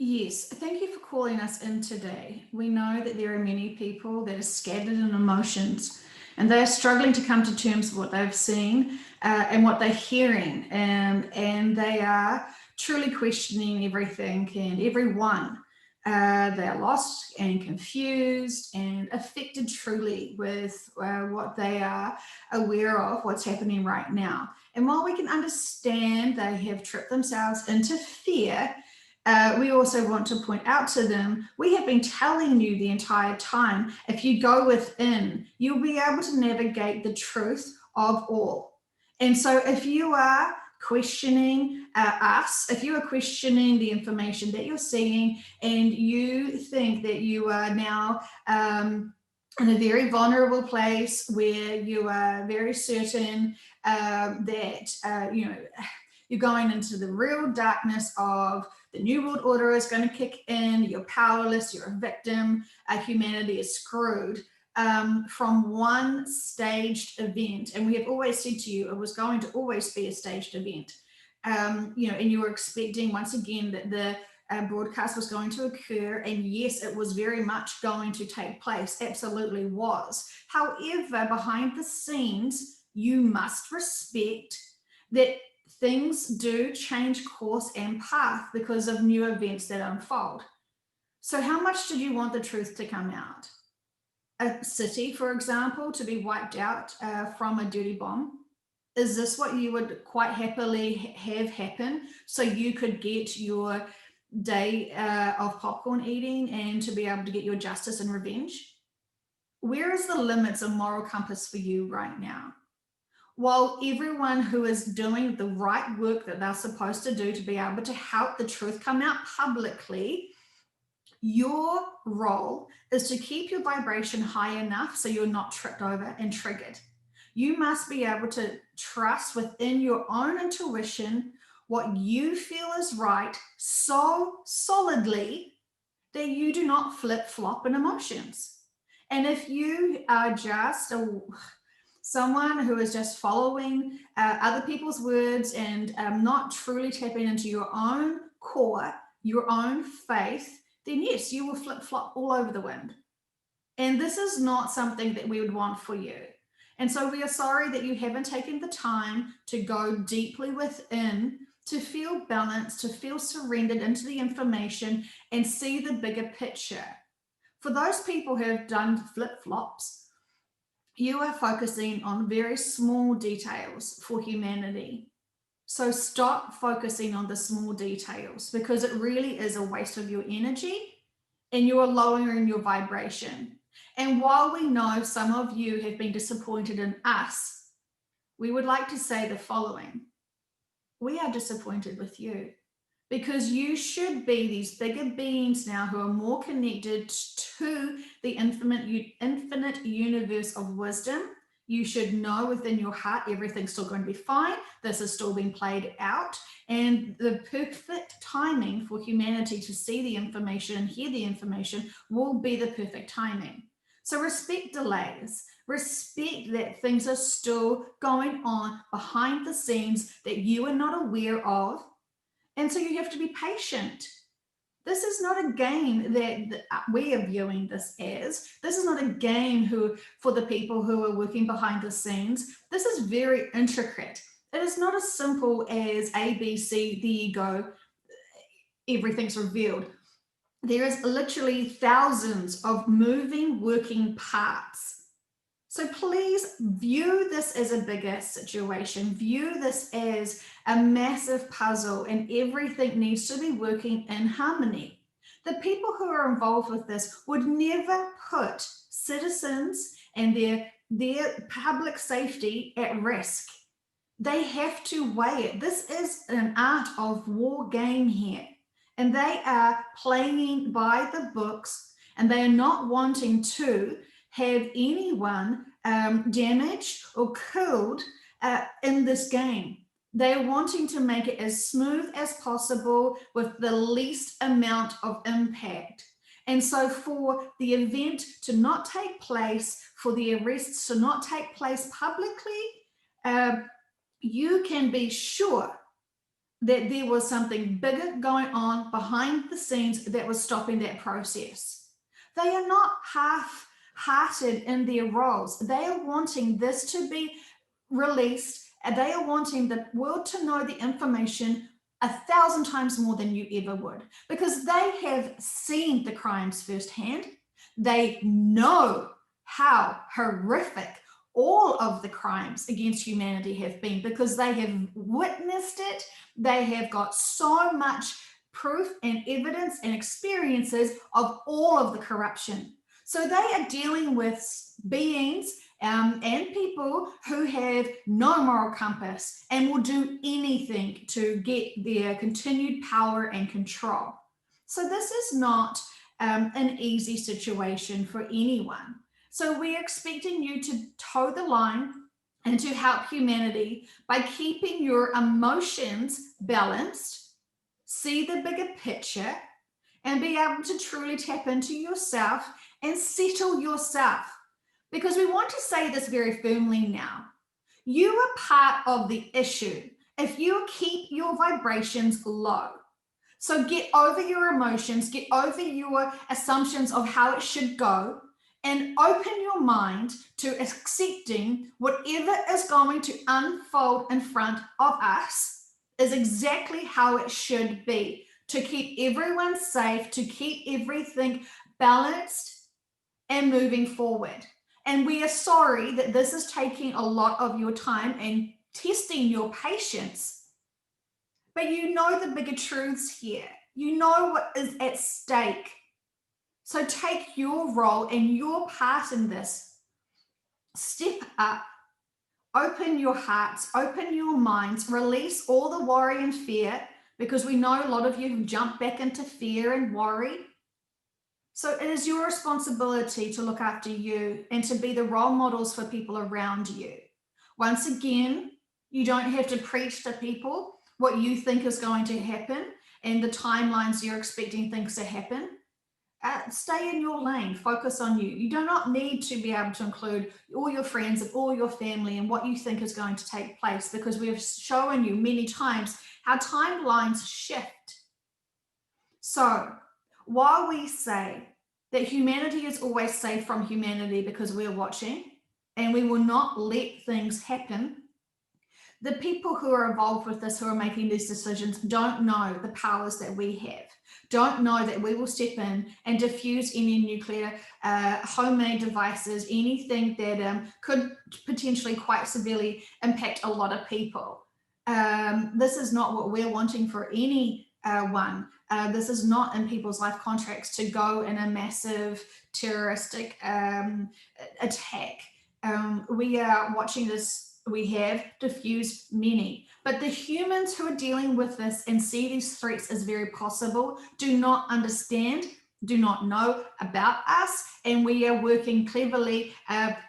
Yes, thank you for calling us in today. We know that there are many people that are scattered in emotions and they are struggling to come to terms with what they've seen and what they're hearing. And they are truly questioning everything and everyone. They are lost and confused and affected truly with what they are aware of, what's happening right now. And while we can understand they have tripped themselves into fear, we also want to point out to them, we have been telling you the entire time, if you go within, you'll be able to navigate the truth of all. And so if you are questioning us, if you are questioning the information that you're seeing and you think that you are now in a very vulnerable place where you are very certain that, you're going into the real darkness of the New World Order is going to kick in, you're powerless, you're a victim, humanity is screwed. From one staged event, and we have always said to you it was going to always be a staged event. And you were expecting once again that the broadcast was going to occur, and yes, it was very much going to take place, absolutely was. However, behind the scenes, you must respect that things do change course and path because of new events that unfold. So how much did you want the truth to come out? A city, for example, to be wiped out from a dirty bomb? Is this what you would quite happily have happen so you could get your day of popcorn eating and to be able to get your justice and revenge? Where is the limits of moral compass for you right now? While everyone who is doing the right work that they're supposed to do to be able to help the truth come out publicly, your role is to keep your vibration high enough so you're not tripped over and triggered. You must be able to trust within your own intuition what you feel is right so solidly that you do not flip flop in emotions. And if you are just someone who is just following other people's words and not truly tapping into your own core, your own faith, then yes, you will flip flop all over the wind. And this is not something that we would want for you. And so we are sorry that you haven't taken the time to go deeply within, to feel balanced, to feel surrendered into the information and see the bigger picture. For those people who have done flip flops, you are focusing on very small details for humanity. So stop focusing on the small details because it really is a waste of your energy and you are lowering your vibration. And while we know some of you have been disappointed in us, we would like to say the following. We are disappointed with you because you should be these bigger beings now who are more connected to the infinite universe of wisdom. You should know within your heart everything's still going to be fine. This is still being played out. And the perfect timing for humanity to see the information and hear the information will be the perfect timing. So respect delays. Respect that things are still going on behind the scenes that you are not aware of. And so you have to be patient. This is not a game that we are viewing this as. This is not a game for the people who are working behind the scenes. This is very intricate. It is not as simple as A, B, C, there you go, everything's revealed. There is literally thousands of moving, working parts. So please view this as a bigger situation. View this as a massive puzzle and everything needs to be working in harmony. The people who are involved with this would never put citizens and their public safety at risk. They have to weigh it. This is an art of war game here. And they are playing by the books and they are not wanting to have anyone damaged or killed in this game. They're wanting to make it as smooth as possible with the least amount of impact. And so for the event to not take place, for the arrests to not take place publicly, you can be sure that there was something bigger going on behind the scenes that was stopping that process. They are not half-hearted in their roles. They are wanting this to be released, and they are wanting the world to know the information 1,000 times more than you ever would, because they have seen the crimes firsthand. They know how horrific all of the crimes against humanity have been, because they have witnessed it. They have got so much proof and evidence and experiences of all of the corruption. So they are dealing with beings and people who have no moral compass and will do anything to get their continued power and control. So this is not an easy situation for anyone. So we're expecting you to toe the line and to help humanity by keeping your emotions balanced, see the bigger picture, and be able to truly tap into yourself and settle yourself. Because we want to say this very firmly now. You are part of the issue if you keep your vibrations low. So get over your emotions, get over your assumptions of how it should go, and open your mind to accepting whatever is going to unfold in front of us is exactly how it should be, to keep everyone safe, to keep everything balanced and moving forward. And we are sorry that this is taking a lot of your time and testing your patience. But you know the bigger truths here. You know what is at stake. So take your role and your part in this. Step up. Open your hearts, open your minds, release all the worry and fear, because we know a lot of you have jumped back into fear and worry. So it is your responsibility to look after you and to be the role models for people around you. Once again, you don't have to preach to people what you think is going to happen and the timelines you're expecting things to happen. Stay in your lane, focus on you. You do not need to be able to include all your friends and all your family and what you think is going to take place, because we have shown you many times how timelines shift. So while we say that humanity is always safe from humanity because we're watching and we will not let things happen, the people who are involved with this, who are making these decisions, don't know the powers that we have, don't know that we will step in and diffuse any nuclear homemade devices, anything that could potentially quite severely impact a lot of people. This is not what we're wanting for anyone. This is not in people's life contracts to go in a massive terroristic attack. We are watching this. We have diffused many, but the humans who are dealing with this and see these threats as very possible do not understand, do not know about us, and we are working cleverly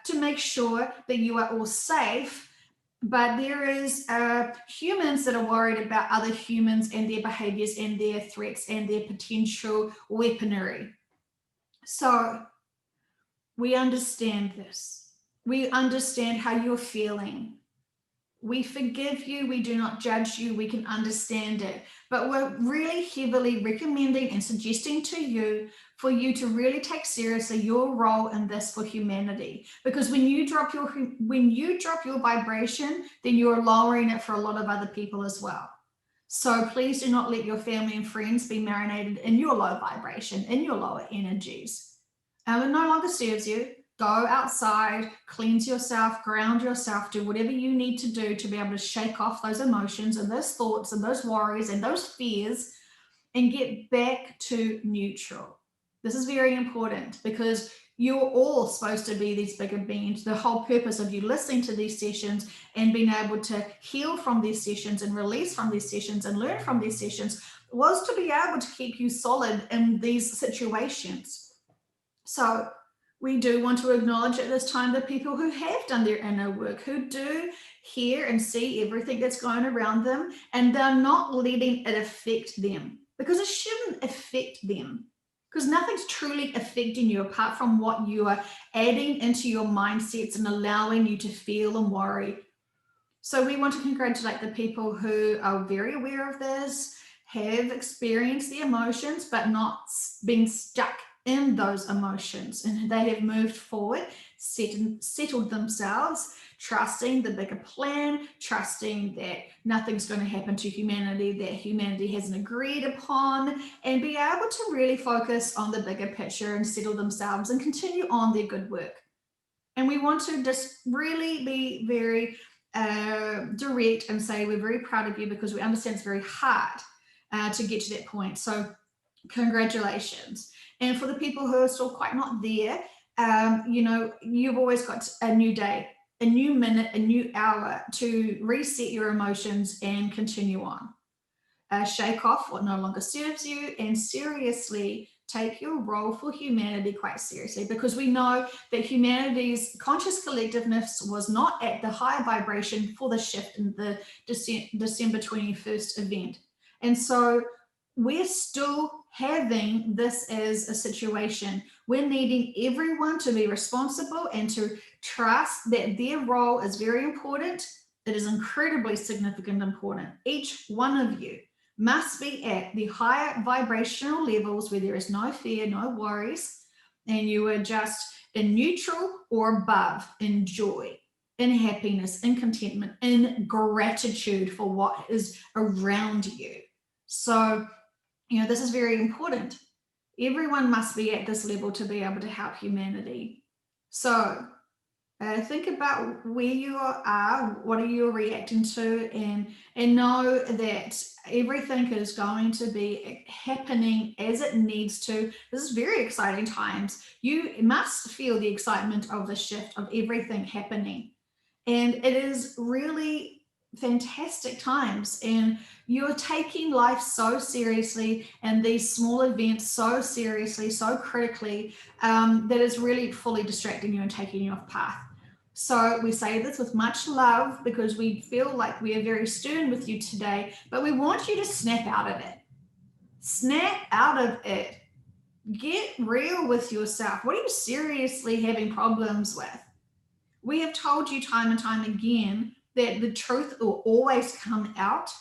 to make sure that you are all safe. But there is humans that are worried about other humans and their behaviors and their threats and their potential weaponry. So we understand this. We understand how you're feeling. We forgive you. We do not judge you. We can understand it. But we're really heavily recommending and suggesting to you for you to really take seriously your role in this for humanity. Because when you drop your vibration, then you're lowering it for a lot of other people as well. So please do not let your family and friends be marinated in your low vibration, in your lower energies. It no longer serves you. Go outside, cleanse yourself, ground yourself, do whatever you need to do to be able to shake off those emotions and those thoughts and those worries and those fears and get back to neutral. This is very important because you're all supposed to be these bigger beings. The whole purpose of you listening to these sessions and being able to heal from these sessions and release from these sessions and learn from these sessions was to be able to keep you solid in these situations. So we do want to acknowledge at this time the people who have done their inner work, who do hear and see everything that's going around them, and they're not letting it affect them, because it shouldn't affect them, because nothing's truly affecting you apart from what you are adding into your mindsets and allowing you to feel and worry. So we want to congratulate the people who are very aware of this, have experienced the emotions, but not been stuck in those emotions. And they have moved forward, settled themselves, trusting the bigger plan, trusting that nothing's going to happen to humanity that humanity hasn't agreed upon, and be able to really focus on the bigger picture and settle themselves and continue on their good work. And we want to just really be very direct and say we're very proud of you because we understand it's very hard to get to that point. So congratulations. And for the people who are still quite not there, you've always got a new day, a new minute, a new hour to reset your emotions and continue on. Shake off what no longer serves you and seriously take your role for humanity quite seriously, because we know that humanity's conscious collectiveness was not at the higher vibration for the shift in the December 21st event. And so we're still having this as a situation. We're needing everyone to be responsible and to trust that their role is very important. It is incredibly significant and important. Each one of you must be at the higher vibrational levels where there is no fear, no worries, and you are just in neutral or above, in joy, in happiness, in contentment, in gratitude for what is around you. So, this is very important. Everyone must be at this level to be able to help humanity. So, think about where you are, what are you reacting to, and know that everything is going to be happening as it needs to. This is very exciting times. You must feel the excitement of the shift of everything happening. And it is really fantastic times, and you're taking life so seriously and these small events so seriously, so critically, that is really fully distracting you and taking you off path. So we say this with much love because we feel like we are very stern with you today, but we want you to snap out of it. Snap out of it. Get real with yourself. What are you seriously having problems with? We have told you time and time again that the truth will always come out,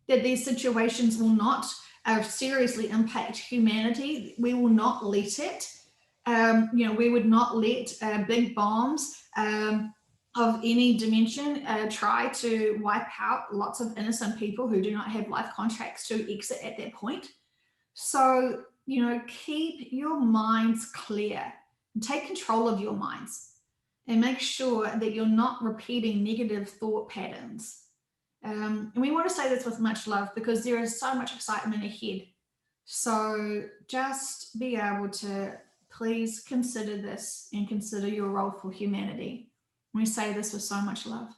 that these situations will not seriously impact humanity. We will not let it. We would not let big bombs of any dimension try to wipe out lots of innocent people who do not have life contracts to exit at that point. So, keep your minds clear and take control of your minds and make sure that you're not repeating negative thought patterns. And we want to say this with much love because there is so much excitement ahead. So just be able to please consider this and consider your role for humanity. We say this with so much love.